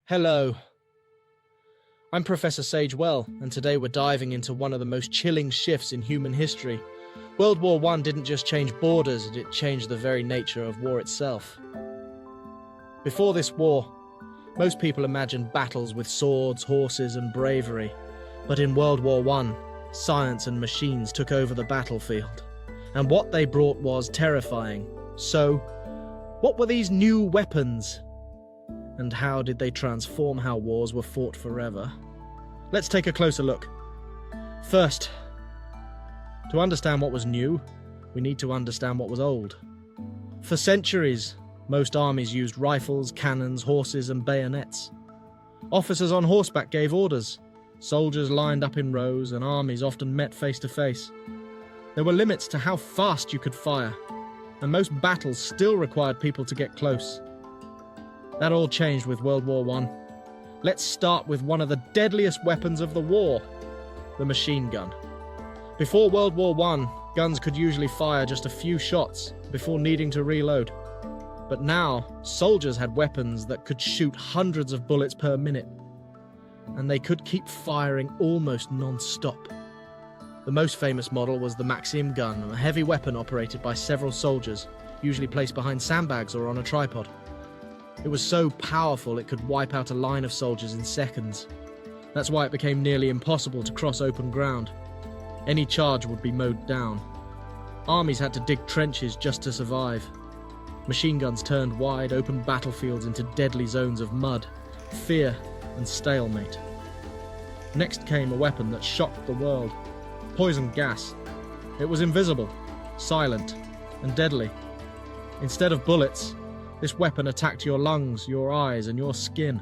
Hello, I'm Professor Sagewell, and today we're diving into one of the most chilling shifts in human history. World War I didn't just change borders, it changed the very nature of war itself. Before this war, most people imagined battles with swords, horses, and bravery. But in World War I, science and machines took over the battlefield. And what they brought was terrifying. So, what were these new weapons? And how did they transform how wars were fought forever? Let's take a closer look. First, to understand what was new, we need to understand what was old. For centuries, most armies used rifles, cannons, horses, and bayonets. Officers on horseback gave orders. Soldiers lined up in rows, and armies often met face to face. There were limits to how fast you could fire, and most battles still required people to get close. That all changed with World War I. Let's start with one of the deadliest weapons of the war, the machine gun. Before World War I, guns could usually fire just a few shots before needing to reload. But now, soldiers had weapons that could shoot hundreds of bullets per minute, and they could keep firing almost non-stop. The most famous model was the Maxim gun, a heavy weapon operated by several soldiers, usually placed behind sandbags or on a tripod. It was so powerful it could wipe out a line of soldiers in seconds. That's why it became nearly impossible to cross open ground. Any charge would be mowed down. Armies had to dig trenches just to survive. Machine guns turned wide open battlefields into deadly zones of mud, fear, and stalemate. Next came a weapon that shocked the world: poison gas. It was invisible, silent, and deadly. Instead of bullets, this weapon attacked your lungs, your eyes, and your skin.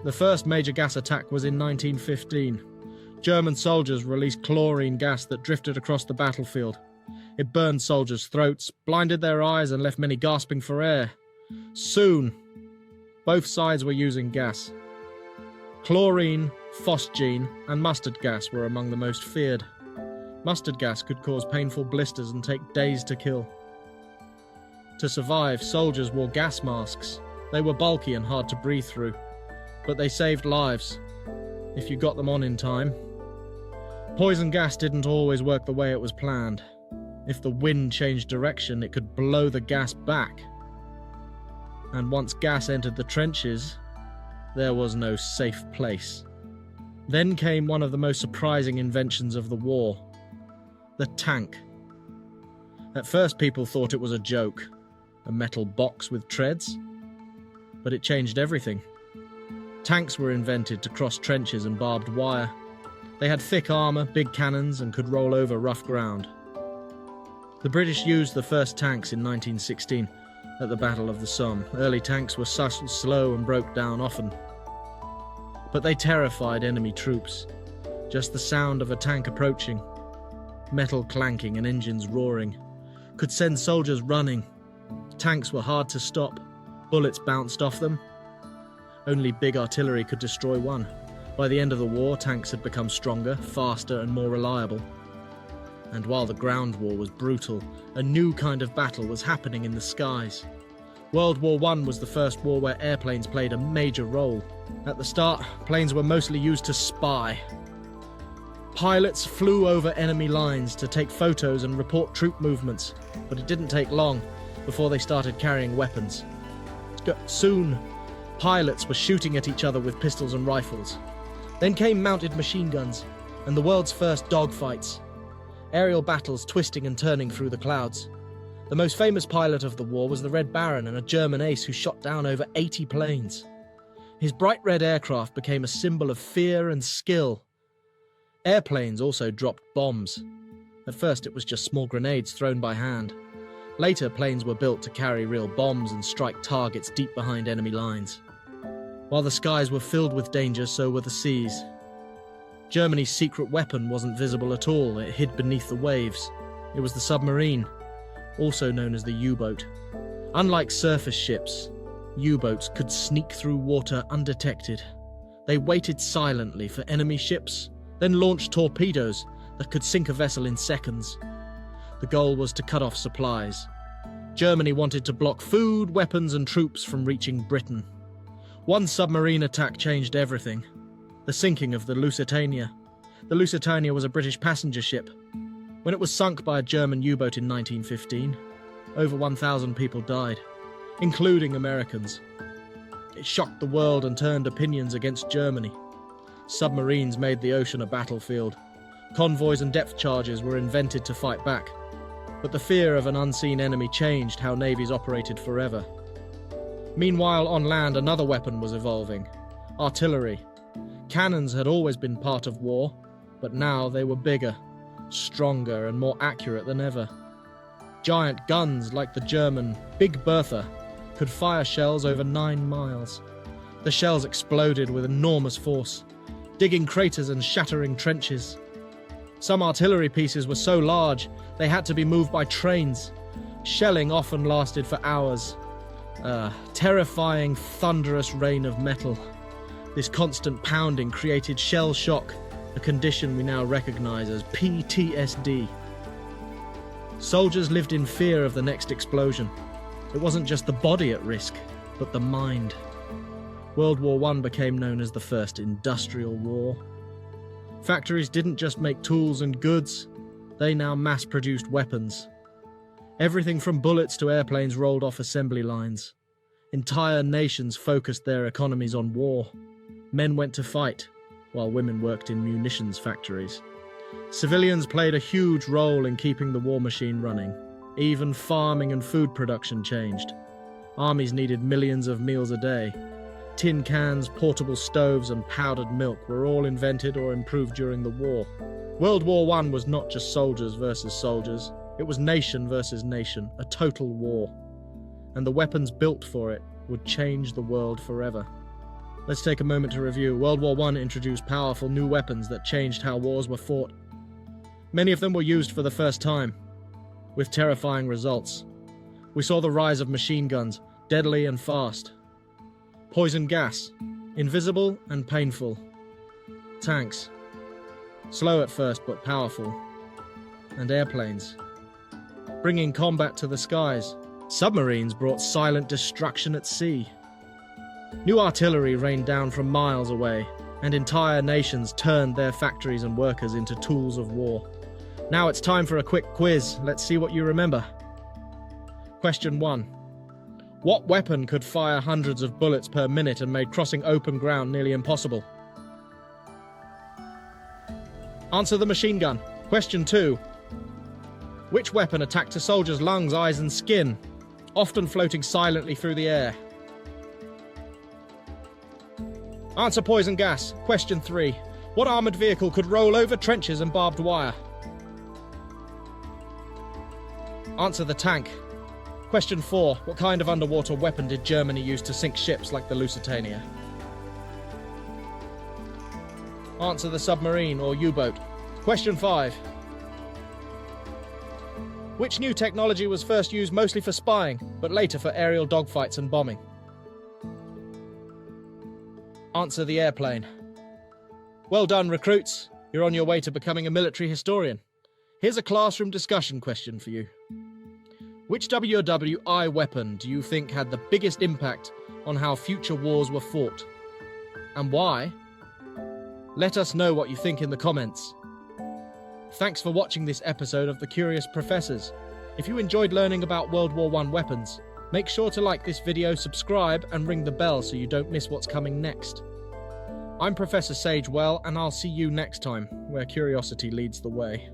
The first major gas attack was in 1915. German soldiers released chlorine gas that drifted across the battlefield. It burned soldiers' throats, blinded their eyes, and left many gasping for air. Soon, both sides were using gas. Chlorine, phosgene, and mustard gas were among the most feared. Mustard gas could cause painful blisters and take days to kill. To survive, soldiers wore gas masks. They were bulky and hard to breathe through, but they saved lives, if you got them on in time. Poison gas didn't always work the way it was planned. If the wind changed direction, it could blow the gas back. And once gas entered the trenches, there was no safe place. Then came one of the most surprising inventions of the war: the tank. At first, people thought it was a joke, a metal box with treads. But it changed everything. Tanks were invented to cross trenches and barbed wire. They had thick armour, big cannons, and could roll over rough ground. The British used the first tanks in 1916 at the Battle of the Somme. Early tanks were slow and broke down often. But they terrified enemy troops. Just the sound of a tank approaching, metal clanking and engines roaring, could send soldiers running. Tanks were hard to stop. Bullets bounced off them. Only big artillery could destroy one. By the end of the war, tanks had become stronger, faster, and more reliable. And while the ground war was brutal, a new kind of battle was happening in the skies. World War I was the first war where airplanes played a major role. At the start, planes were mostly used to spy. Pilots flew over enemy lines to take photos and report troop movements, but it didn't take long before they started carrying weapons. Soon, pilots were shooting at each other with pistols and rifles. Then came mounted machine guns and the world's first dogfights. Aerial battles twisting and turning through the clouds. The most famous pilot of the war was the Red Baron, and a German ace who shot down over 80 planes. His bright red aircraft became a symbol of fear and skill. Airplanes also dropped bombs. At first it was just small grenades thrown by hand. Later, planes were built to carry real bombs and strike targets deep behind enemy lines. While the skies were filled with danger, so were the seas. Germany's secret weapon wasn't visible at all. It hid beneath the waves. It was the submarine, also known as the U-boat. Unlike surface ships, U-boats could sneak through water undetected. They waited silently for enemy ships, then launched torpedoes that could sink a vessel in seconds. The goal was to cut off supplies. Germany wanted to block food, weapons, and troops from reaching Britain. One submarine attack changed everything. The sinking of the Lusitania. The Lusitania was a British passenger ship. When it was sunk by a German U-boat in 1915, over 1,000 people died, including Americans. It shocked the world and turned opinions against Germany. Submarines made the ocean a battlefield. Convoys and depth charges were invented to fight back. But the fear of an unseen enemy changed how navies operated forever. Meanwhile, on land, another weapon was evolving: artillery. Cannons had always been part of war, but now they were bigger, stronger, and more accurate than ever. Giant guns like the German Big Bertha could fire shells over 9 miles. The shells exploded with enormous force, digging craters and shattering trenches. Some artillery pieces were so large they had to be moved by trains. Shelling often lasted for hours. A terrifying, thunderous rain of metal. This constant pounding created shell shock, a condition we now recognize as PTSD. Soldiers lived in fear of the next explosion. It wasn't just the body at risk, but the mind. World War I became known as the First Industrial War. Factories didn't just make tools and goods, they now mass-produced weapons. Everything from bullets to airplanes rolled off assembly lines. Entire nations focused their economies on war. Men went to fight, while women worked in munitions factories. Civilians played a huge role in keeping the war machine running. Even farming and food production changed. Armies needed millions of meals a day. Tin cans, portable stoves, and powdered milk were all invented or improved during the war. World War I was not just soldiers versus soldiers. It was nation versus nation, a total war. And the weapons built for it would change the world forever. Let's take a moment to review. World War I introduced powerful new weapons that changed how wars were fought. Many of them were used for the first time, with terrifying results. We saw the rise of machine guns, deadly and fast. Poison gas, invisible and painful. Tanks, slow at first but powerful. And airplanes, bringing combat to the skies. Submarines brought silent destruction at sea. New artillery rained down from miles away, and entire nations turned their factories and workers into tools of war. Now it's time for a quick quiz. Let's see what you remember. Question 1. What weapon could fire hundreds of bullets per minute and made crossing open ground nearly impossible? Answer the machine gun. Question 2. Which weapon attacked a soldier's lungs, eyes and skin, often floating silently through the air? Answer poison gas. Question 3. What armoured vehicle could roll over trenches and barbed wire? Answer the tank. Question 4. What kind of underwater weapon did Germany use to sink ships like the Lusitania? Answer the submarine or U-boat. Question 5. Which new technology was first used mostly for spying, but later for aerial dogfights and bombing? Answer the airplane. Well done, recruits. You're on your way to becoming a military historian. Here's a classroom discussion question for you. Which WWI weapon do you think had the biggest impact on how future wars were fought? And why? Let us know what you think in the comments. Thanks for watching this episode of The Curious Professors. If you enjoyed learning about World War I weapons, make sure to like this video, subscribe, and ring the bell so you don't miss what's coming next. I'm Professor Sagewell, and I'll see you next time, where curiosity leads the way.